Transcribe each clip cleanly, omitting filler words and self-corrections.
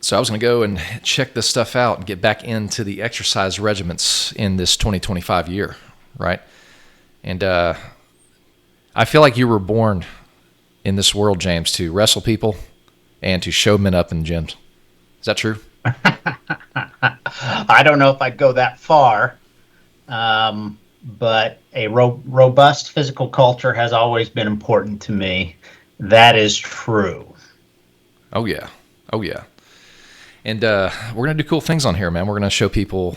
So I was going to go and check this stuff out and get back into the exercise regiments in this 2025 year, right? And I feel like you were born in this world, James, to wrestle people and to show men up in gyms. Is that true? I don't know if I'd go that far, but a robust physical culture has always been important to me. That is true. Oh, yeah. Oh, yeah. And we're going to do cool things on here, man. We're going to show people,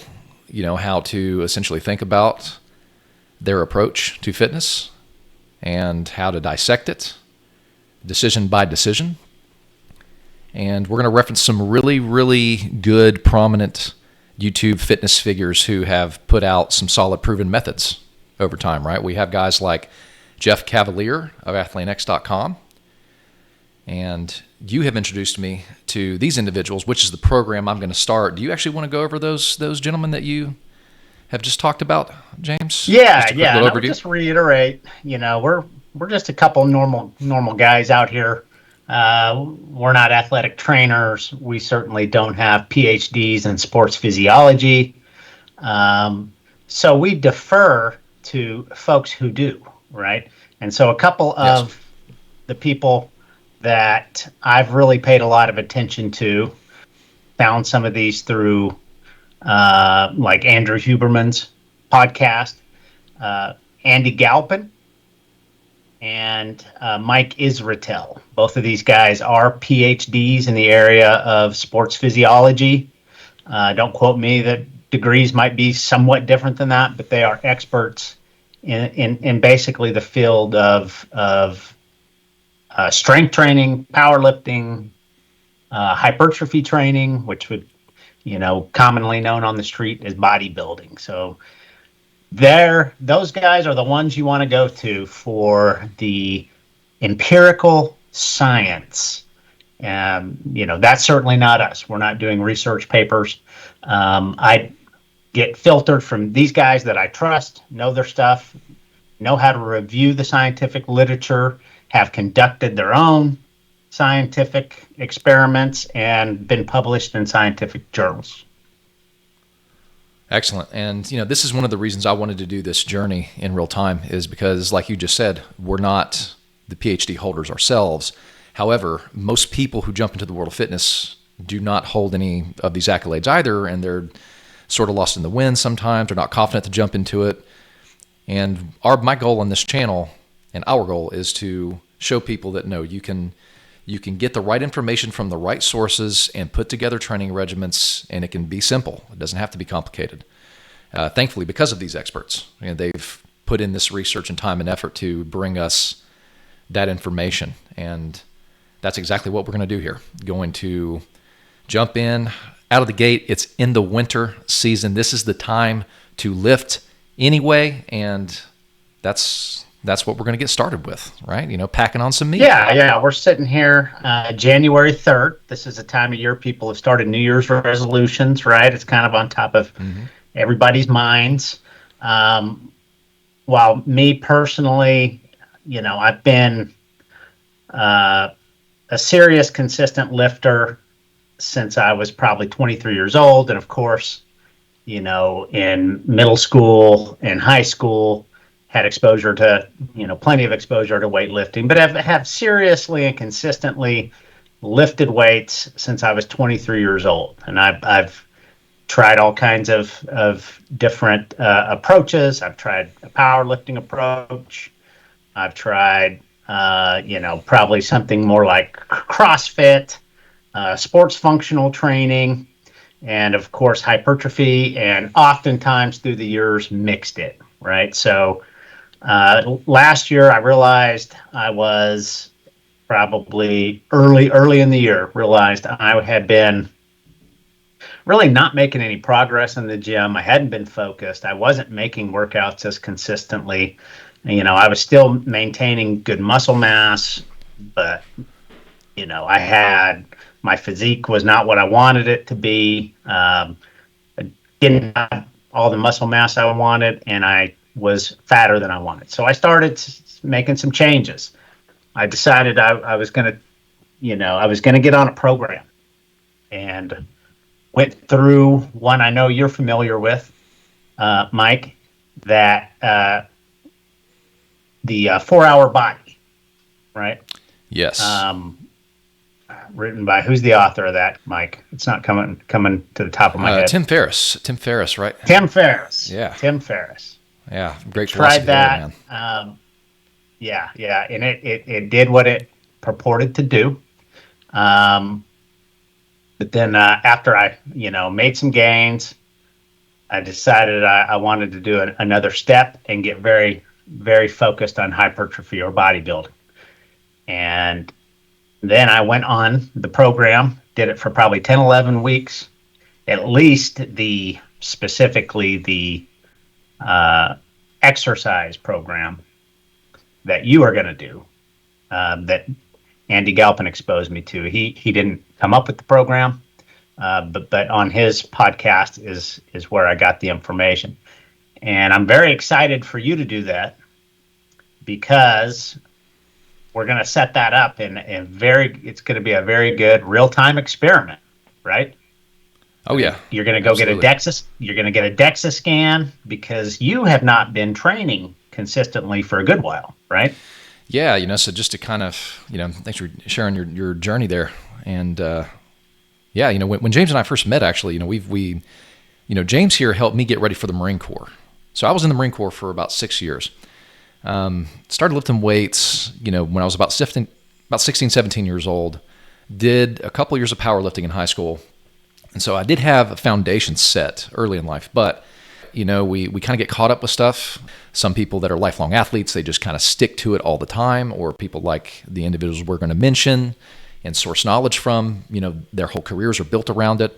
how to essentially think about their approach to fitness and how to dissect it, decision by decision. And we're going to reference some really, really good, prominent YouTube fitness figures who have put out some solid proven methods over time, right? We have guys like Jeff Cavalier of AthleanX.com. And you have introduced me to these individuals, which is the program I'm going to start. Do you actually want to go over those gentlemen that you have just talked about, James? Yeah. And I would just reiterate, we're just a couple normal guys out here. We're not athletic trainers. We certainly don't have PhDs in sports physiology. So we defer to folks who do, right? And so a couple of the people that I've really paid a lot of attention to, found some of these through like Andrew Huberman's podcast, Andy Galpin, and Mike Israetel. Both of these guys are PhDs in the area of sports physiology. Don't quote me, the degrees might be somewhat different than that, but they are experts in basically the field of strength training, powerlifting, hypertrophy training, which would, commonly known on the street as bodybuilding. So those guys are the ones you want to go to for the empirical science. That's certainly not us. We're not doing research papers. I get filtered from these guys that I trust, know their stuff, know how to review the scientific literature, have conducted their own scientific experiments, and been published in scientific journals. Excellent. And, this is one of the reasons I wanted to do this journey in real time is because, like you just said, we're not the PhD holders ourselves. However, most people who jump into the world of fitness do not hold any of these accolades either, and they're sort of lost in the wind sometimes. They're not confident to jump into it. And my goal on this channel and our goal is to show people that no, you can get the right information from the right sources and put together training regimens, and it can be simple. It doesn't have to be complicated. Thankfully, because of these experts, they've put in this research and time and effort to bring us that information. And that's exactly what we're going to do here. Going to jump in out of the gate. It's in the winter season. This is the time to lift anyway, and that's what we're going to get started with, right? Packing on some meat. Yeah. We're sitting here January 3rd. This is a time of year people have started New Year's resolutions, right? It's kind of on top of everybody's minds. While me personally, I've been a serious, consistent lifter since I was probably 23 years old. And of course, in middle school and high school, had exposure to, plenty of exposure to weightlifting, but have seriously and consistently lifted weights since I was 23 years old. And I've tried all kinds of different approaches. I've tried a powerlifting approach. I've tried, probably something more like CrossFit, sports functional training, and of course hypertrophy, and oftentimes through the years mixed it, right? So last year, I realized I was probably early in the year, realized I had been really not making any progress in the gym. I hadn't been focused. I wasn't making workouts as consistently. I was still maintaining good muscle mass, but, I had my physique was not what I wanted it to be. I didn't have all the muscle mass I wanted, and I was fatter than I wanted. So I started making some changes. I decided I was going to get on a program. and went through one I know you're familiar with, Mike, that the 4 Hour Body, right? Yes. Written by, who's the author of that, Mike? It's not coming to the top of my head. Tim Ferriss. Tim Ferriss, right? Tim Ferriss. Yeah. Tim Ferriss. Yeah. Great Tried philosophy there, that. man. Yeah, and it did what it purported to do. But then after I, made some gains, I decided I wanted to do another step and get very, very focused on hypertrophy or bodybuilding. And then I went on the program, did it for probably 10, 11 weeks, at least specifically the exercise program that you are going to do, that Andy Galpin exposed me to. He didn't come up with the program, but on his podcast is where I got the information. And I'm very excited for you to do that, because we're going to set that up it's going to be a very good real-time experiment, right? Oh yeah. You're going to go get a Dexa. You're going to get a Dexa scan, because you have not been training consistently for a good while, right? Yeah, so just to kind of, thanks for sharing your journey there. And when James and I first met, actually, James here helped me get ready for the Marine Corps. So I was in the Marine Corps for about 6 years. Started lifting weights, when I was about 16, 17 years old. Did a couple years of powerlifting in high school. And so I did have a foundation set early in life, but we kind of get caught up with stuff. Some people that are lifelong athletes, they just kind of stick to it all the time, or people like the individuals we're going to mention and source knowledge from, their whole careers are built around it.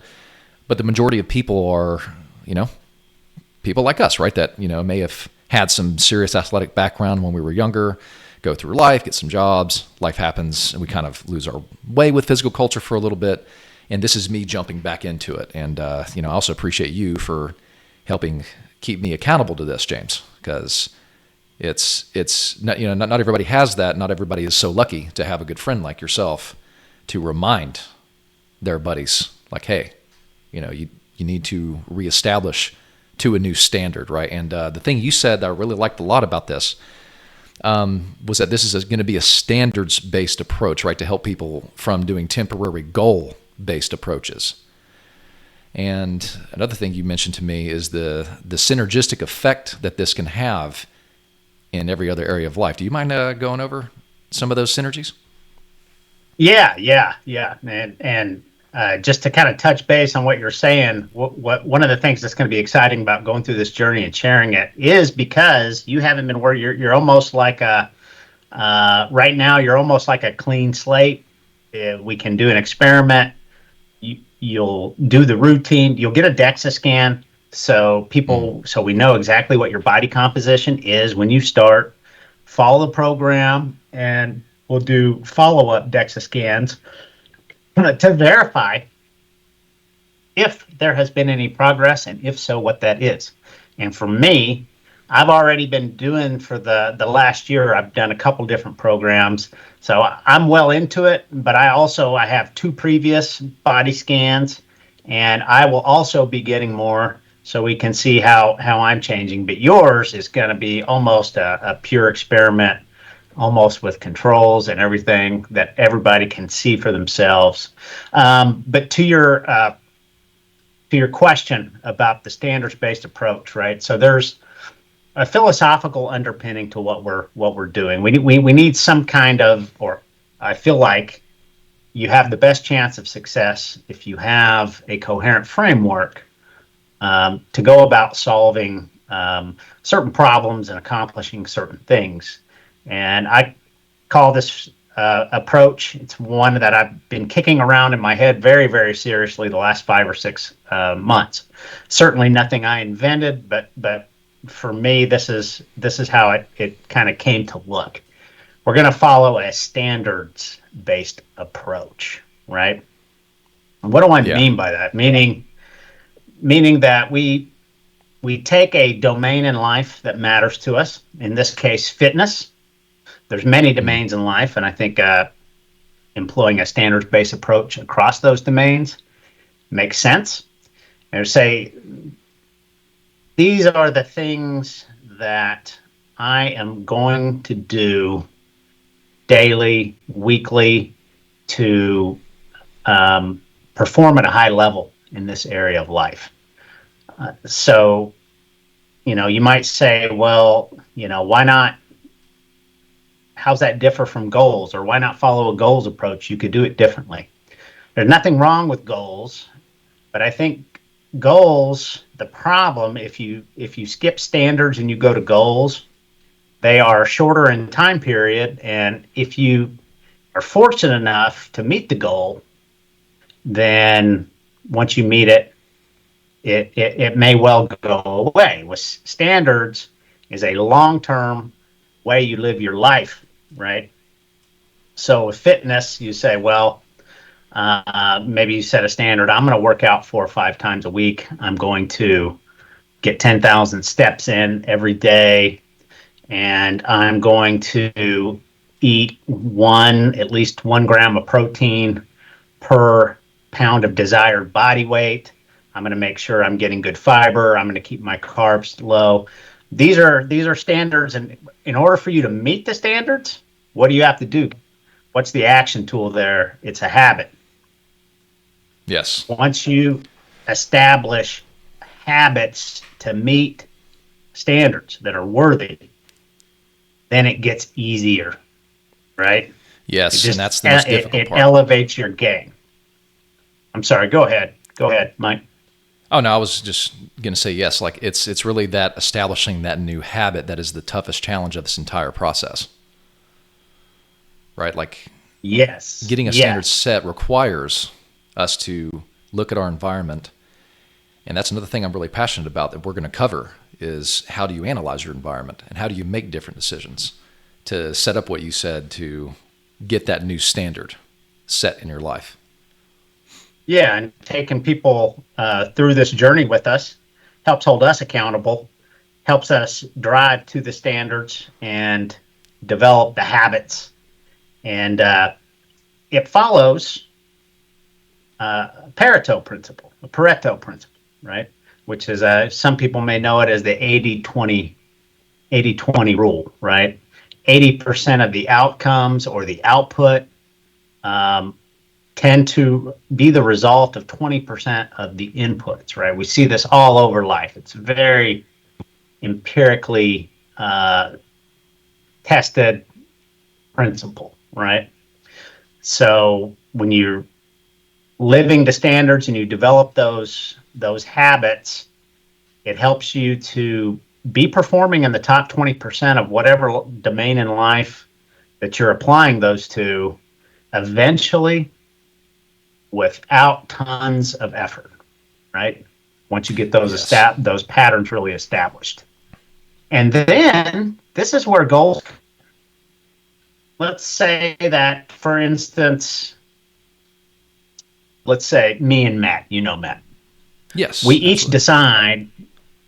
But the majority of people are, people like us, right? That, may have had some serious athletic background when we were younger, go through life, get some jobs, life happens, and we kind of lose our way with physical culture for a little bit. And this is me jumping back into it. And, I also appreciate you for helping keep me accountable to this, James, because it's not, not everybody has that. Not everybody is so lucky to have a good friend like yourself to remind their buddies, like, hey, you need to reestablish to a new standard, right? And the thing you said that I really liked a lot about this was that this is going to be a standards-based approach, right, to help people from doing temporary goal-based approaches. And another thing you mentioned to me is the synergistic effect that this can have in every other area of life. Do you mind going over some of those synergies? Yeah. And just to kind of touch base on what you're saying, what one of the things that's going to be exciting about going through this journey and sharing it is because you haven't been where you're almost like right now, you're almost like a clean slate. We can do an experiment. You'll do the routine. You'll get a Dexa scan, so we know exactly what your body composition is when you start. Follow the program, and we'll do follow-up Dexa scans to verify if there has been any progress, and if so, what that is. And for me, I've already been doing for the last year, I've done a couple different programs. So I'm well into it, but I have 2 previous body scans, and I will also be getting more so we can see how I'm changing. But yours is going to be almost a pure experiment, almost with controls and everything that everybody can see for themselves. But to your question about the standards-based approach, right? So there's a philosophical underpinning to what we're doing. We need some kind of, or I feel like you have the best chance of success if you have a coherent framework to go about solving certain problems and accomplishing certain things. And I call this approach, it's one that I've been kicking around in my head very, very seriously the last 5 or 6 months. Certainly nothing I invented, but for me, this is how it kind of came to look. We're going to follow a standards-based approach, right? And what do I mean by that? Meaning that we take a domain in life that matters to us. In this case, fitness. There's many domains in life, and I think employing a standards-based approach across those domains make sense, and say, these are the things that I am going to do daily, weekly, to perform at a high level in this area of life. So, you might say, well, why not? How's that differ from goals? Or why not follow a goals approach? You could do it differently. There's nothing wrong with goals, but I think goals, the problem, if you skip standards and you go to goals, they are shorter in time period. And if you are fortunate enough to meet the goal, then once you meet it, it may well go away. With standards is a long-term way you live your life, right? So with fitness, you say, well, maybe you set a standard. I'm going to work out 4 or 5 times a week. I'm going to get 10,000 steps in every day, and I'm going to eat at least 1 gram of protein per pound of desired body weight. I'm going to make sure I'm getting good fiber. I'm going to keep my carbs low. These are standards, and in order for you to meet the standards, what do you have to do? What's the action tool there? It's a habit. Yes. Once you establish habits to meet standards that are worthy, then it gets easier, right? Yes, and that's the most difficult it part. elevates your game. I'm sorry. Go ahead, Mike. Oh no, I was just going to say yes. Like it's really that establishing that new habit that is the toughest challenge of this entire process, right? Like Yes, getting a standard set requires us to look at our environment, and that's another thing I'm really passionate about that we're going to cover is how do you analyze your environment and how do you make different decisions to set up what you said to get that new standard set in your life. Yeah, and taking people through this journey with us helps hold us accountable, helps us drive to the standards and develop the habits. And it follows Pareto principle, right? Which is some people may know it as the 80-20 rule, right? 80% of the outcomes or the output tend to be the result of 20% of the inputs, right? We see this all over life. It's very empirically tested principle, right? So when you're living to standards and you develop those habits, it helps you to be performing in the top 20% of whatever domain in life that you're applying those to, eventually, without tons of effort, right? Once you get those Yes. those patterns really established. And then this is where goals, let's say that, for instance, let's say me and Matt, Matt, we Yes, each absolutely. decide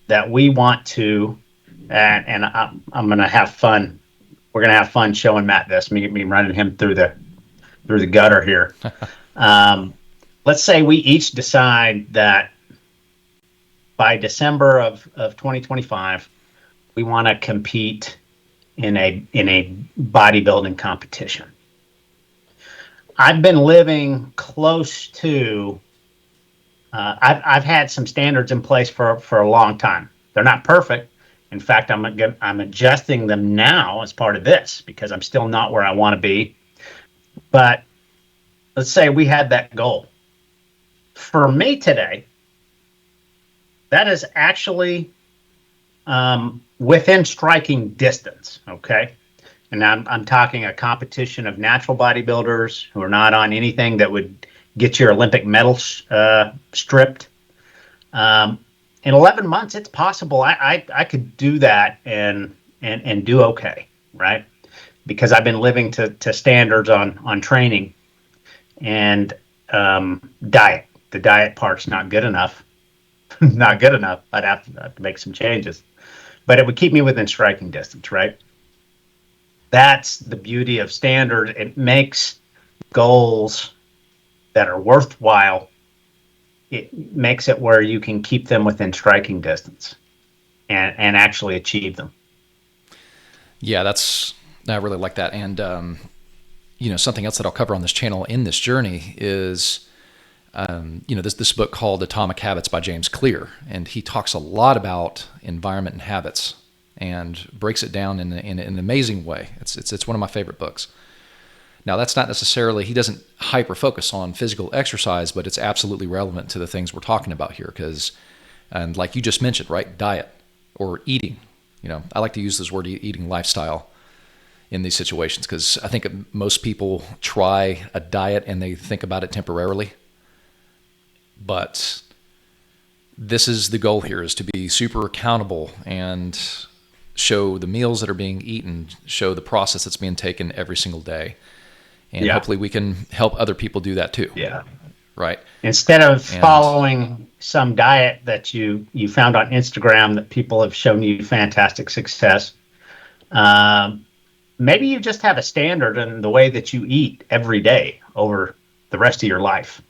that we want to, and I'm going to have fun. We're going to have fun showing Matt this, me running him through the gutter here. Let's say we each decide that by December of 2025, we want to compete in a bodybuilding competition. I've been living close to. I've had some standards in place for a long time. They're not perfect. In fact, I'm adjusting them now as part of this because I'm still not where I want to be. But let's say we had that goal. For me today, that is actually within striking distance. Okay. And I'm talking a competition of natural bodybuilders who are not on anything that would get your Olympic medal stripped. In 11 months, it's possible I could do that and do okay, right? Because I've been living to standards on training and diet. The diet part's not good enough. Not good enough. I'd have to make some changes, but it would keep me within striking distance, right? That's the beauty of standard. It makes goals that are worthwhile it makes it where you can keep them within striking distance and actually achieve them. Yeah, I really like that. And, something else that I'll cover on this channel in this journey is, this book called Atomic Habits by James Clear. And he talks a lot about environment and habits and breaks it down in an amazing way. It's one of my favorite books. Now, that's not necessarily, he doesn't hyper focus on physical exercise, but it's absolutely relevant to the things we're talking about here. And like you just mentioned, right, diet or eating. I like to use this word eating lifestyle in these situations because I think most people try a diet and they think about it temporarily. But this is the goal here, is to be super accountable and show the meals that are being eaten, show the process that's being taken every single day. And hopefully we can help other people do that too. Yeah. Right. Instead of following some diet that you found on Instagram that people have shown you fantastic success, maybe you just have a standard in the way that you eat every day over the rest of your life.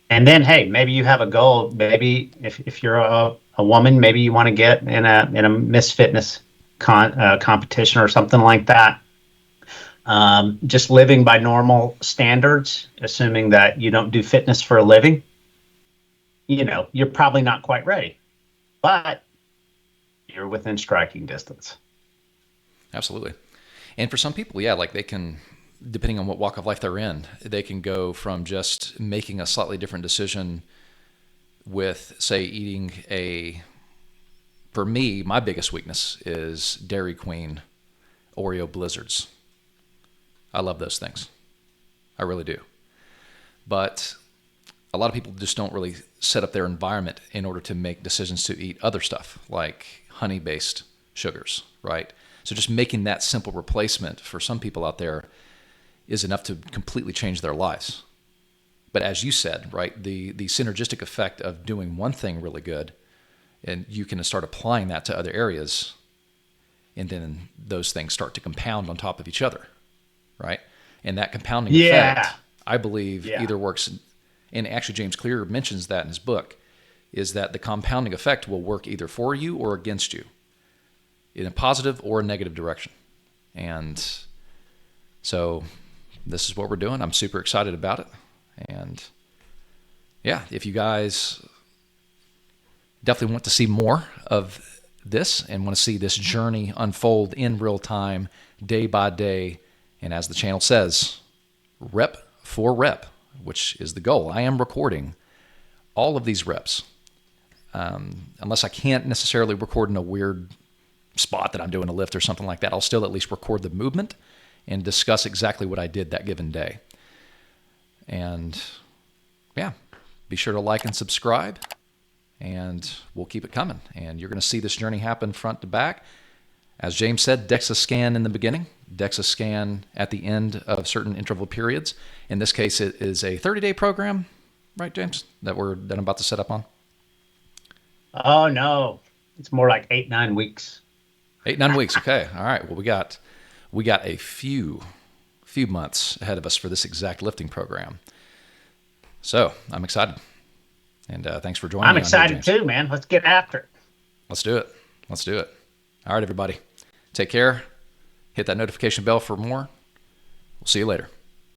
And then, hey, maybe you have a goal. Maybe if you're a woman, maybe you want to get in a Miss Fitness competition or something like that. Just living by normal standards, assuming that you don't do fitness for a living, you're probably not quite ready, but you're within striking distance. Absolutely. And for some people, yeah, like they can, depending on what walk of life they're in, they can go from just making a slightly different decision with, say, for me, my biggest weakness is Dairy Queen Oreo Blizzards. I love those things. I really do. But a lot of people just don't really set up their environment in order to make decisions to eat other stuff like honey-based sugars, right? So just making that simple replacement for some people out there is enough to completely change their lives. But as you said, right, the synergistic effect of doing one thing really good, and you can start applying that to other areas, and then those things start to compound on top of each other. Right? And that compounding effect, I believe, either works, and actually James Clear mentions that in his book, is that the compounding effect will work either for you or against you in a positive or a negative direction. And so this is what we're doing. I'm super excited about it. And yeah, if you guys definitely want to see more of this and want to see this journey unfold in real time, day by day, and as the channel says, rep for rep, which is the goal. I am recording all of these reps. Unless I can't necessarily record in a weird spot that I'm doing a lift or something like that, I'll still at least record the movement and discuss exactly what I did that given day. And yeah, be sure to like and subscribe, and we'll keep it coming. And you're going to see this journey happen front to back. As James said, Dexa scan in the beginning, Dexa scan at the end of certain interval periods. In this case, it is a 30-day program, right, James, that I'm about to set up on? Oh, no. It's more like 8-9 weeks. 8-9 weeks. Okay. All right. Well, we got a few months ahead of us for this exact lifting program. So I'm excited. And thanks for joining me. I'm excited too, man. Let's get after it. Let's do it. All right, everybody. Take care. Hit that notification bell for more. We'll see you later.